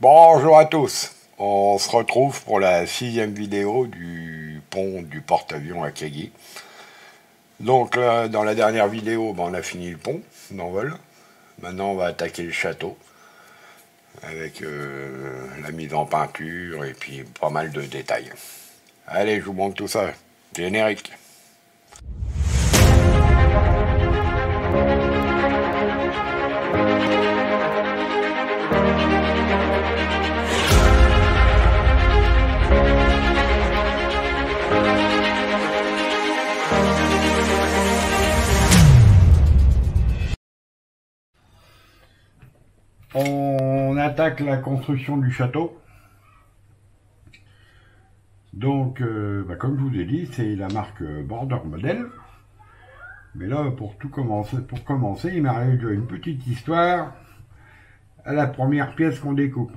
Bonjour à tous, on se retrouve pour la 6e vidéo du pont du porte-avions à Kagui. Donc là, dans la dernière vidéo, on a fini le pont d'envol. Maintenant on va attaquer le château avec la mise en peinture et puis pas mal de détails. Allez, je vous montre tout ça. Générique. On attaque la construction du château. Donc, comme je vous ai dit, c'est la marque Border Model. Mais là, pour commencer, il m'arrive une petite histoire à la première pièce qu'on découpe.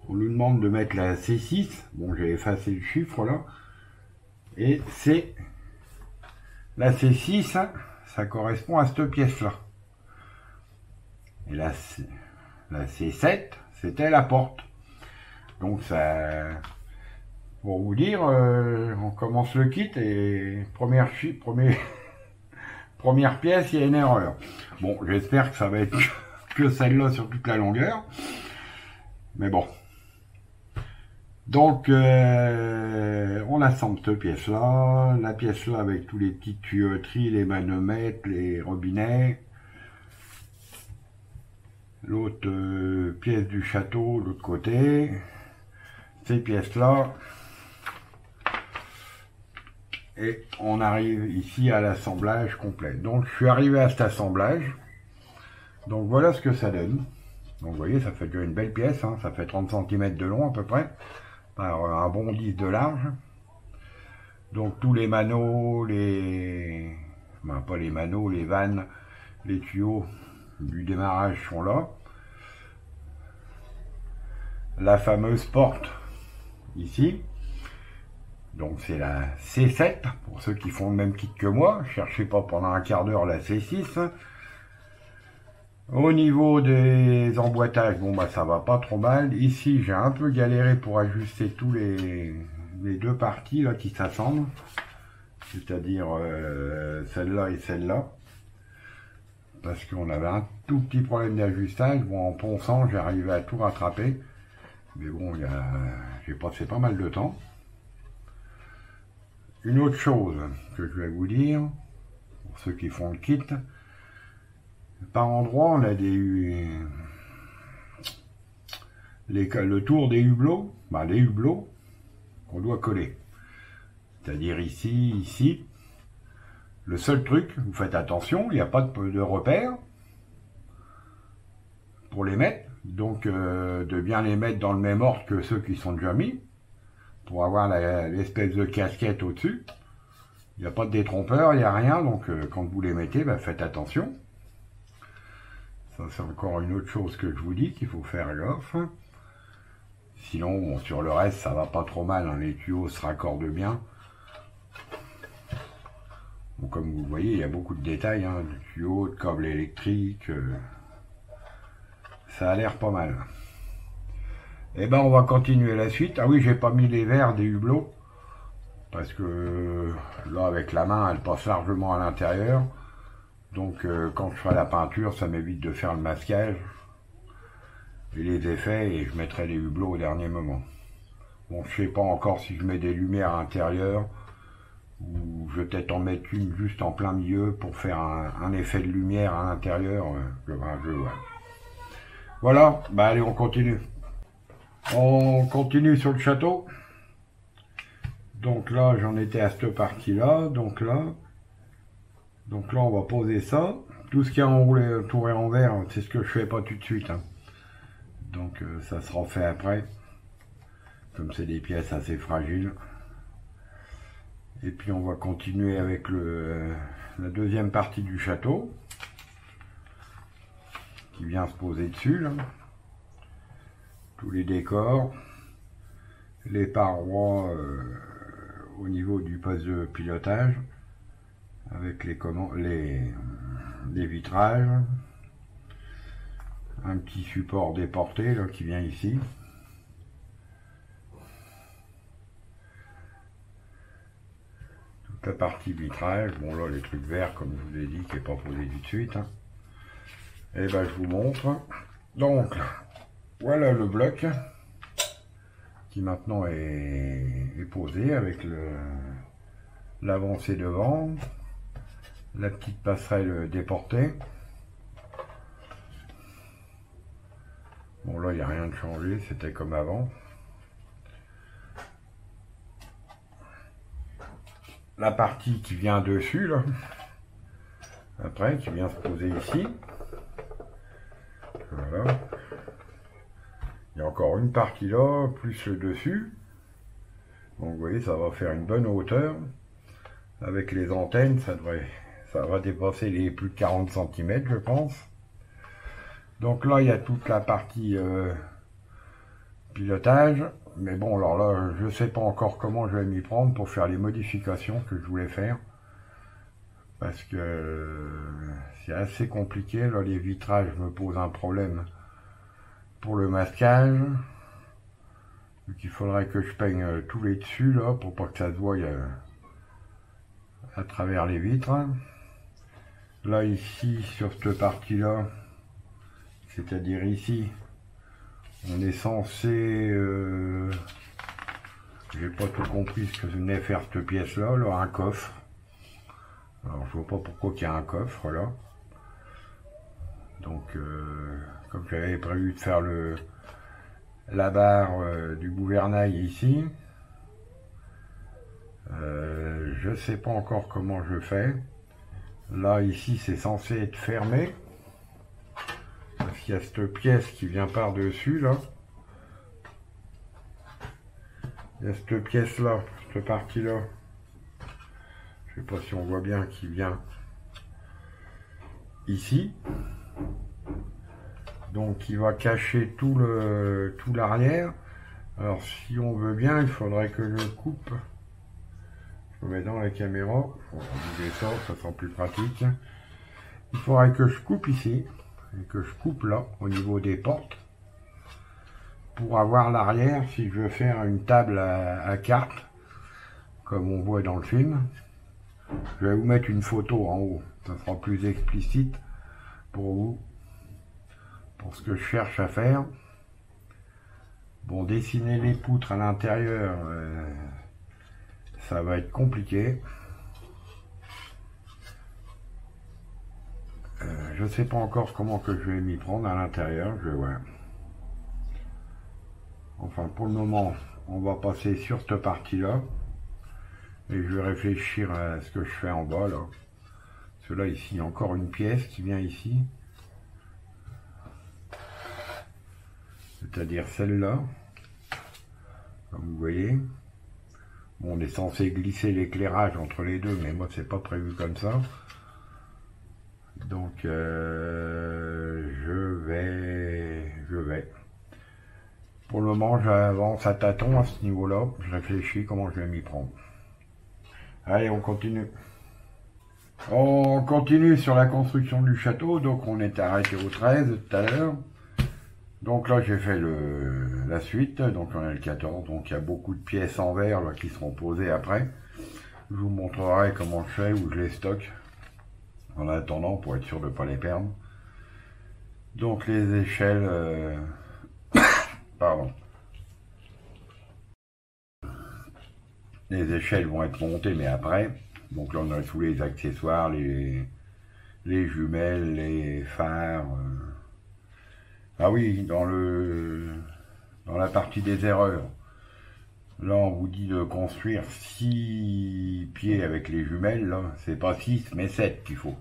On nous demande de mettre la C6. Bon, j'ai effacé le chiffre là. Et c'est la C6, ça correspond à cette pièce-là. Et la C7, c'était la porte. Donc ça, pour vous dire, on commence le kit et première pièce, il y a une erreur. Bon, j'espère que ça va être que celle-là sur toute la longueur. Mais bon. Donc, on assemble cette pièce-là, la pièce-là avec tous les petites tuyauteries, les manomètres, les robinets. L'autre pièce du château, de l'autre côté. Ces pièces-là. Et on arrive ici à l'assemblage complet. Donc, je suis arrivé à cet assemblage. Donc, voilà ce que ça donne. Donc, vous voyez, ça fait déjà une belle pièce. Hein, ça fait 30 cm de long à peu près. Par un bon 10 de large. Donc tous les manos, pas les manos, les vannes, les tuyaux du démarrage sont là. La fameuse porte ici. Donc c'est la C7 pour ceux qui font le même kit que moi. Cherchez pas pendant un quart d'heure la C6. Au niveau des emboîtages, ça va pas trop mal. Ici, j'ai un peu galéré pour ajuster tous les deux parties là qui s'assemblent. C'est-à-dire celle-là et celle-là. Parce qu'on avait un tout petit problème d'ajustage. Bon, en ponçant, j'ai arrivé à tout rattraper. Mais bon, j'ai passé pas mal de temps. Une autre chose que je vais vous dire, pour ceux qui font le kit, par endroit, on a le tour des hublots, les hublots qu'on doit coller. C'est-à-dire ici, ici. Le seul truc, vous faites attention, il n'y a pas de repère pour les mettre. Donc, de bien les mettre dans le même ordre que ceux qui sont déjà mis, pour avoir l'espèce de casquette au-dessus. Il n'y a pas de détrompeur, il n'y a rien, donc quand vous les mettez, faites attention. Ça, c'est encore une autre chose que je vous dis, qu'il faut faire gaffe. Sinon, bon, sur le reste, ça va pas trop mal, hein, les tuyaux se raccordent bien. Bon, comme vous voyez, il y a beaucoup de détails, hein, de tuyaux, de câbles électriques. Ça a l'air pas mal. Et on va continuer la suite. Ah oui, j'ai pas mis les verres des hublots. Parce que là, avec la main, elle passe largement à l'intérieur. Donc, quand je ferai la peinture, ça m'évite de faire le masquage et les effets, et je mettrai les hublots au dernier moment. Bon, je sais pas encore si je mets des lumières intérieures, ou je vais peut-être en mettre une juste en plein milieu pour faire un effet de lumière à l'intérieur. Voilà, allez, on continue. On continue sur le château. Donc là, j'en étais à cette partie-là. Donc là, on va poser ça. Tout ce qui est enroulé, touré en verre, c'est ce que je fais pas tout de suite. Hein. Donc ça sera fait après. Comme c'est des pièces assez fragiles. Et puis on va continuer avec la deuxième partie du château. Qui vient se poser dessus, là. Tous les décors. Les parois au niveau du poste de pilotage. Avec les vitrages. un petit support déporté là, qui vient ici. Toute la partie vitrage, bon là les trucs verts comme je vous ai dit qui n'est pas posé tout de suite. Hein. Et ben je vous montre. Donc voilà le bloc qui maintenant est posé avec l'avancée devant, la petite passerelle déportée. Bon là il n'y a rien de changé, c'était comme avant. La partie qui vient dessus là, après qui vient se poser ici. Voilà. Il y a encore une partie là, plus le dessus. Donc vous voyez, ça va faire une bonne hauteur. Avec les antennes, ça va dépasser les plus de 40 cm, je pense. Donc là, il y a toute la partie pilotage. Mais bon, alors là, je ne sais pas encore comment je vais m'y prendre pour faire les modifications que je voulais faire. Parce que c'est assez compliqué. Là, les vitrages me posent un problème pour le masquage. Donc il faudrait que je peigne tous les dessus là pour pas que ça se voie à travers les vitres. Là ici sur cette partie là, c'est-à-dire ici, on est censé j'ai pas tout compris ce que venait faire cette pièce là, un coffre. Alors je vois pas pourquoi il y a un coffre là. Donc comme j'avais prévu de faire la barre du gouvernail ici, je sais pas encore comment je fais. Là ici c'est censé être fermé parce qu'il y a cette pièce qui vient par dessus là. Il y a cette pièce là, cette partie là, je sais pas si on voit bien, qui vient ici. Donc qui va cacher tout l'arrière. Alors si on veut bien, il faudrait que je coupe. Je me mets dans la caméra. On va bouger ça, ça sera plus pratique. Il faudrait que je coupe ici. Et que je coupe là, au niveau des portes. Pour avoir l'arrière, si je veux faire une table à cartes, comme on voit dans le film. Je vais vous mettre une photo en haut. Ça sera plus explicite pour vous. Pour ce que je cherche à faire. Bon, dessiner les poutres à l'intérieur, ça va être compliqué. Je sais pas encore comment que je vais m'y prendre à l'intérieur, je vais voir. Enfin, pour le moment, on va passer sur cette partie-là. Et je vais réfléchir à ce que je fais en bas, là. Parce que là, ici, il y a encore une pièce qui vient ici. C'est-à-dire celle-là. Comme vous voyez. Bon, on est censé glisser l'éclairage entre les deux, mais moi, c'est pas prévu comme ça. Donc, je vais. Pour le moment, j'avance à tâtons à ce niveau-là. Je réfléchis comment je vais m'y prendre. Allez, on continue. On continue sur la construction du château. Donc, on est arrêté au 13 tout à l'heure. Donc là, j'ai fait la suite. Donc, on est le 14. Donc, il y a beaucoup de pièces en verre là, qui seront posées après. Je vous montrerai comment je fais, où je les stocke. En attendant, pour être sûr de ne pas les perdre. Donc les échelles... Pardon. Les échelles vont être montées, mais après. Donc là, on a tous les accessoires, les jumelles, les phares. Ah oui, dans la partie des erreurs. Là, on vous dit de construire 6 pieds avec les jumelles. Là, c'est pas 6, mais 7 qu'il faut.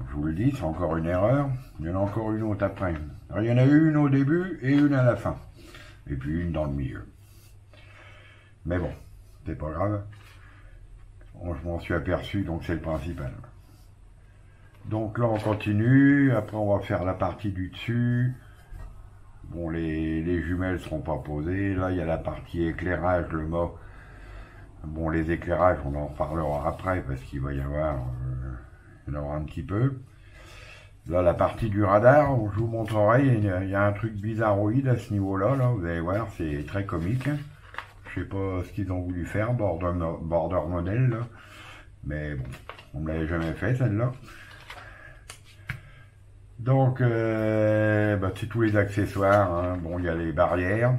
Je vous le dis, c'est encore une erreur. Il y en a encore une autre après. Alors, il y en a une au début et une à la fin. Et puis une dans le milieu. Mais bon, c'est pas grave. Bon, je m'en suis aperçu, donc c'est le principal. Donc là, on continue. Après, on va faire la partie du dessus. Bon, les jumelles seront pas posées. Là, il y a la partie éclairage, le mât. Bon, les éclairages, on en reparlera après parce qu'il va y avoir... il y en aura un petit peu. Là, la partie du radar, je vous montrerai, il y a un truc bizarroïde à ce niveau-là, là, vous allez voir, c'est très comique. Je sais pas ce qu'ils ont voulu faire, border modèle, là. Mais bon, on ne l'avait jamais fait, celle-là. Donc, c'est tous les accessoires, hein. Bon, il y a les barrières,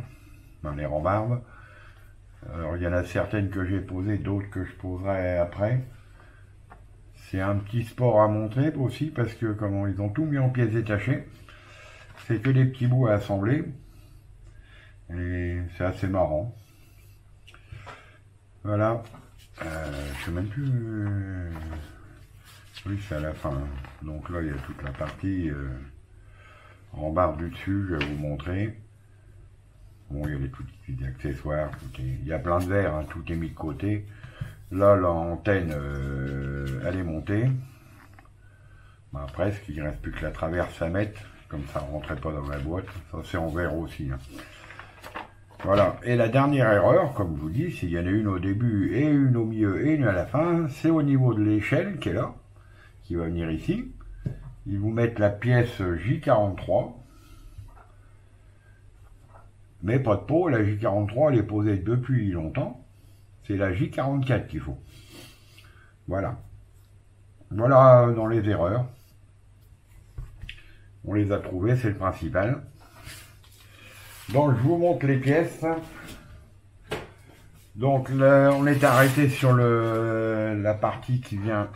les rambardes. Alors, il y en a certaines que j'ai posées, d'autres que je poserai après. C'est un petit sport à montrer aussi, parce que comment ils ont tout mis en pièces détachées. C'est que des petits bouts à assembler. Et c'est assez marrant. Voilà. Je sais même plus... Oui, c'est à la fin. Donc là, il y a toute la partie rambarde du dessus, je vais vous montrer. Bon, il y a les petits accessoires. Il y a plein de verres, hein, tout est mis de côté. Là, l'antenne, elle est montée. Presque, il ne reste plus que la traverse à mettre. Comme ça ne rentrait pas dans la boîte. Ça, c'est en verre aussi. Hein. Voilà. Et la dernière erreur, comme je vous dis, s'il y en a une au début et une au milieu et une à la fin, c'est au niveau de l'échelle qui est là, qui va venir ici. Ils vous mettent la pièce J43. Mais pas de peau, la J43, elle est posée depuis longtemps. C'est la J44 qu'il faut. Voilà. Voilà dans les erreurs. On les a trouvées, c'est le principal. Donc je vous montre les pièces. Donc là, on est arrêté sur la partie qui vient,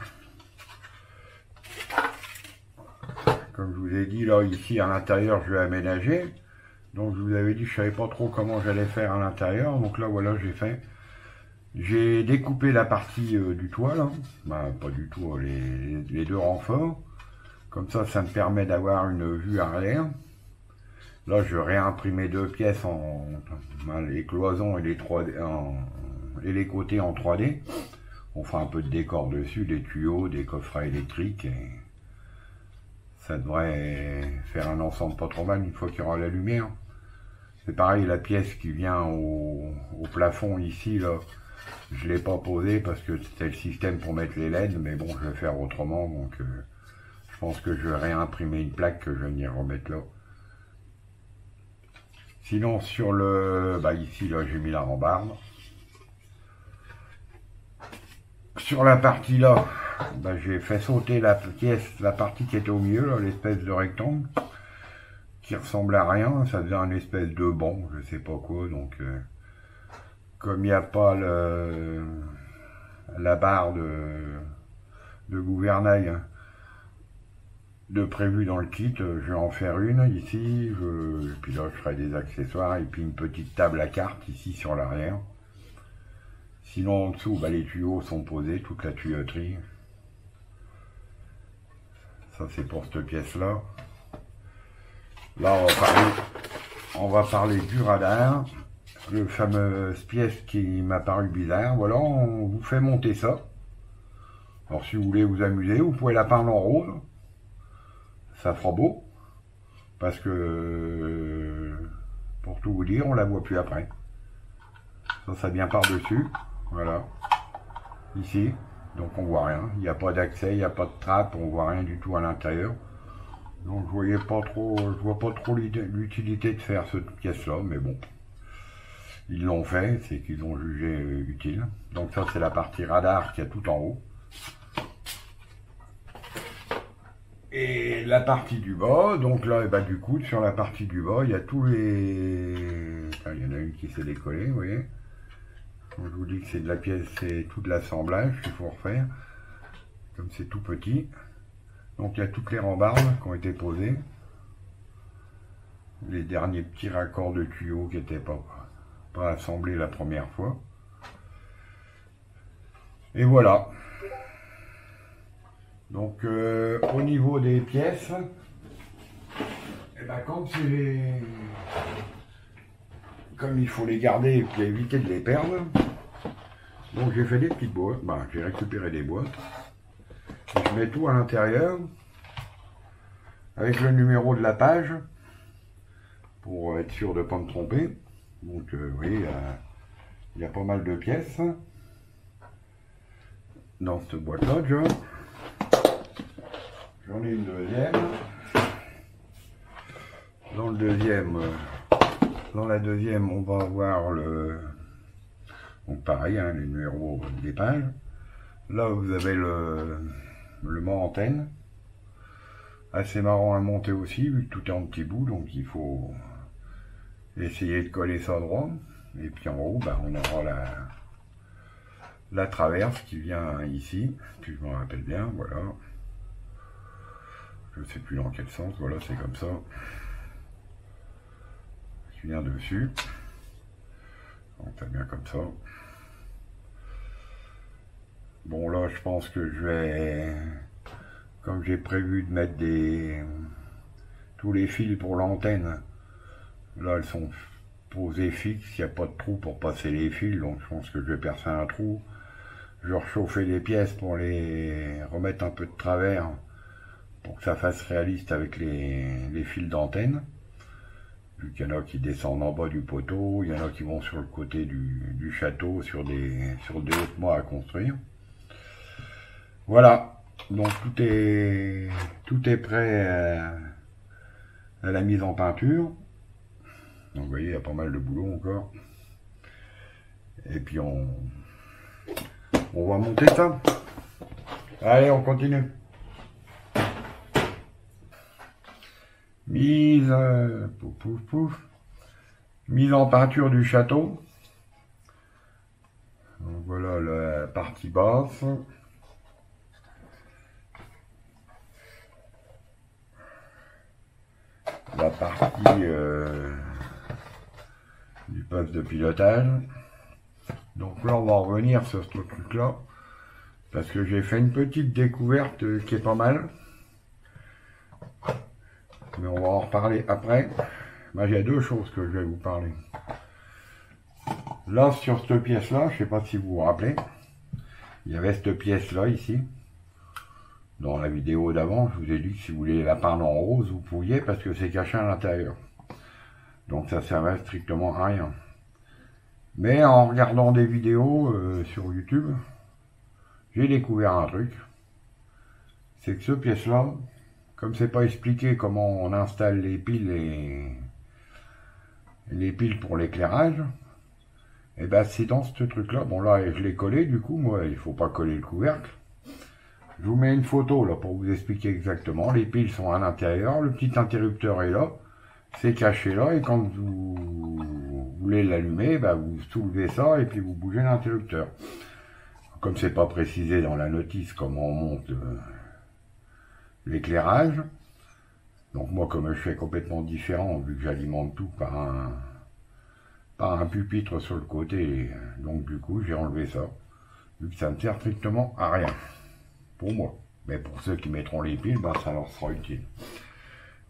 comme je vous ai dit, là ici à l'intérieur je vais aménager. Donc je vous avais dit, je savais pas trop comment j'allais faire à l'intérieur. Donc là voilà, j'ai découpé la partie du toit là. Pas du tout, les deux renforts. Comme ça me permet d'avoir une vue arrière. Là, je réimprimais deux pièces les cloisons et les côtés en 3D. On fera un peu de décor dessus, des tuyaux, des coffrets électriques. Et ça devrait faire un ensemble pas trop mal une fois qu'il y aura la lumière. C'est pareil, la pièce qui vient au plafond ici, là, je ne l'ai pas posée parce que c'était le système pour mettre les LED, mais bon, je vais faire autrement. Donc, je pense que je vais réimprimer une plaque que je vais venir remettre là. Sinon, sur ici, là, j'ai mis la rambarde. Sur la partie là, j'ai fait sauter la partie qui était au milieu, l'espèce de rectangle, qui ressemblait à rien. Ça faisait un espèce de banc, je sais pas quoi. Donc, comme il n'y a pas la barre de gouvernail, hein, de prévu dans le kit, je vais en faire une ici, et puis là je ferai des accessoires et puis une petite table à cartes ici sur l'arrière. Sinon en dessous, les tuyaux sont posés, toute la tuyauterie. Ça c'est pour cette pièce là. Là on va parler du radar, le fameuse pièce qui m'a paru bizarre. Voilà, on vous fait monter ça. Alors si vous voulez vous amuser, vous pouvez la peindre en rose. Ça fera beau, parce que, pour tout vous dire, on la voit plus après. Ça vient par-dessus, voilà, ici, donc on voit rien, il n'y a pas d'accès, il n'y a pas de trappe, on voit rien du tout à l'intérieur. Donc je vois pas trop l'utilité de faire cette pièce-là, mais bon, ils l'ont fait, c'est qu'ils ont jugé utile. Donc ça c'est la partie radar qui est tout en haut. Et la partie du bas, donc là, du coup, sur la partie du bas, il y a tous les... il y en a une qui s'est décollée, vous voyez. Donc, je vous dis que c'est de la pièce, c'est tout de l'assemblage qu'il faut refaire. Comme c'est tout petit. Donc il y a toutes les rambardes qui ont été posées. Les derniers petits raccords de tuyaux qui n'étaient pas assemblés la première fois. Et voilà. Donc au niveau des pièces, comme il faut les garder et puis éviter de les perdre, donc j'ai fait des petites boîtes, j'ai récupéré des boîtes, et je mets tout à l'intérieur, avec le numéro de la page, pour être sûr de ne pas me tromper. Donc vous voyez, il y a pas mal de pièces dans cette boîte là déjà. J'en ai une deuxième. Dans la deuxième, on va avoir le... Donc pareil, hein, les numéros des pages. Là, vous avez le mort antenne. Assez marrant à monter aussi, vu que tout est en petits bouts, donc il faut essayer de coller ça droit. Et puis en haut, on aura la traverse qui vient ici, si je me rappelle bien, voilà. Je ne sais plus dans quel sens, voilà, c'est comme ça. Qui vient dessus. Donc c'est bien comme ça. Bon là, je pense que je vais, comme j'ai prévu de mettre tous les fils pour l'antenne, là elles sont posées fixes, il n'y a pas de trou pour passer les fils, donc je pense que je vais percer un trou. Je vais rechauffer les pièces pour les remettre un peu de travers, pour que ça fasse réaliste avec les fils d'antenne. Vu qu'il y en a qui descendent en bas du poteau, il y en a qui vont sur le côté du château, sur des hautes mois à construire. Voilà, donc tout est prêt à la mise en peinture. Donc vous voyez, il y a pas mal de boulot encore. Et puis on va monter ça. Allez, on continue. Mise, pouf, pouf, pouf. Mise en peinture du château. Donc voilà la partie basse. La partie du poste de pilotage. Donc là, on va revenir sur ce truc-là. Parce que j'ai fait une petite découverte qui est pas mal. Mais on va en reparler après. Il y a deux choses que je vais vous parler. Là, sur cette pièce-là, je ne sais pas si vous vous rappelez, il y avait cette pièce-là, ici. Dans la vidéo d'avant, je vous ai dit que si vous voulez la peindre en rose, vous pouviez, parce que c'est caché à l'intérieur. Donc ça servait strictement à rien. Mais en regardant des vidéos sur YouTube, j'ai découvert un truc. C'est que cette pièce-là, comme c'est pas expliqué comment on installe les piles pour l'éclairage, et c'est dans ce truc-là. Bon là, je l'ai collé, du coup, moi, il faut pas coller le couvercle. Je vous mets une photo là pour vous expliquer exactement. Les piles sont à l'intérieur, le petit interrupteur est là, c'est caché là, et quand vous voulez l'allumer, vous soulevez ça et puis vous bougez l'interrupteur. Comme c'est pas précisé dans la notice comment on monte l'éclairage, donc moi comme je fais complètement différent, vu que j'alimente tout par un pupitre sur le côté, donc du coup j'ai enlevé ça, vu que ça ne sert strictement à rien. Pour moi. Mais pour ceux qui mettront les piles, ça leur sera utile.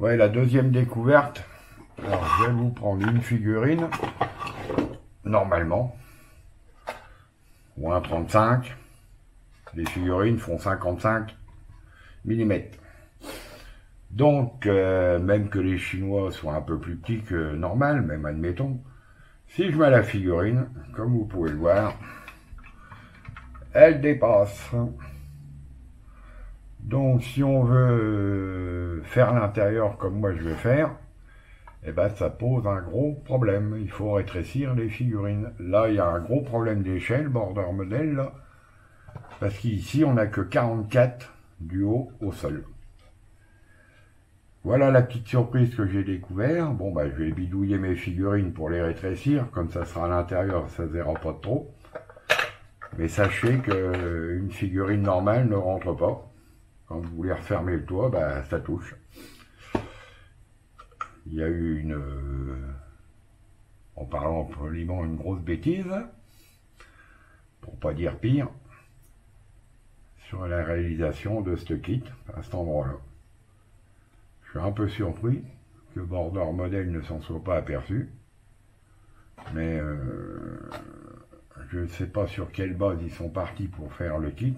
Ouais, la deuxième découverte. Alors, je vais vous prendre une figurine, normalement, ou un 35. Les figurines font 55 mm. Donc, même que les Chinois soient un peu plus petits que normal, même admettons, si je mets la figurine, comme vous pouvez le voir, elle dépasse. Donc si on veut faire l'intérieur comme moi je vais faire, ça pose un gros problème. Il faut rétrécir les figurines. Là, il y a un gros problème d'échelle, border modèle, là, parce qu'ici, on n'a que 44 du haut au sol. Voilà la petite surprise que j'ai découvert. Bon, je vais bidouiller mes figurines pour les rétrécir, comme ça sera à l'intérieur, ça ne se verra pas trop. Mais sachez qu'une figurine normale ne rentre pas. Quand vous voulez refermer le toit, ça touche. Il y a eu en parlant poliment, une grosse bêtise, pour pas dire pire, sur la réalisation de ce kit à cet endroit-là. Je suis un peu surpris que Border Model ne s'en soit pas aperçu, mais je ne sais pas sur quelle base ils sont partis pour faire le kit.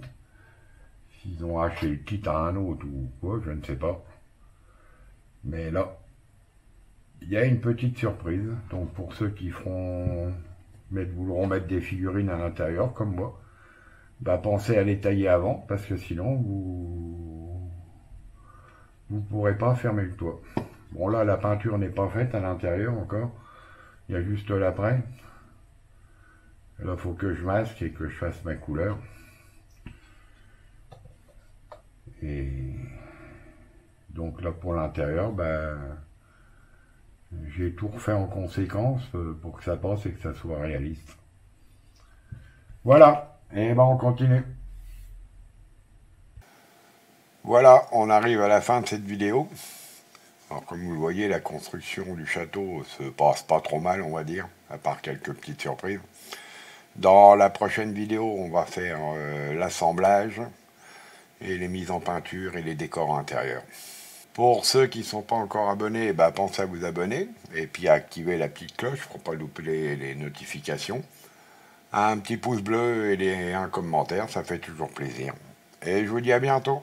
S'ils ont acheté le kit à un autre ou quoi, je ne sais pas. Mais là, il y a une petite surprise. Donc pour ceux qui voudront mettre des figurines à l'intérieur, comme moi, pensez à les tailler avant, parce que sinon, vous ne pourrez pas fermer le toit. Bon là, la peinture n'est pas faite à l'intérieur encore. Il y a juste l'après. Là, il faut que je masque et que je fasse ma couleur. Et donc là, pour l'intérieur, ben, j'ai tout refait en conséquence pour que ça passe et que ça soit réaliste. Voilà, et ben on continue. Voilà, on arrive à la fin de cette vidéo. Alors comme vous le voyez, la construction du château se passe pas trop mal, on va dire, à part quelques petites surprises. Dans la prochaine vidéo, on va faire l'assemblage et les mises en peinture et les décors intérieurs. Pour ceux qui ne sont pas encore abonnés, bah, pensez à vous abonner et puis à activer la petite cloche pour ne pas louper les notifications. Un petit pouce bleu et un commentaire, ça fait toujours plaisir. Et je vous dis à bientôt.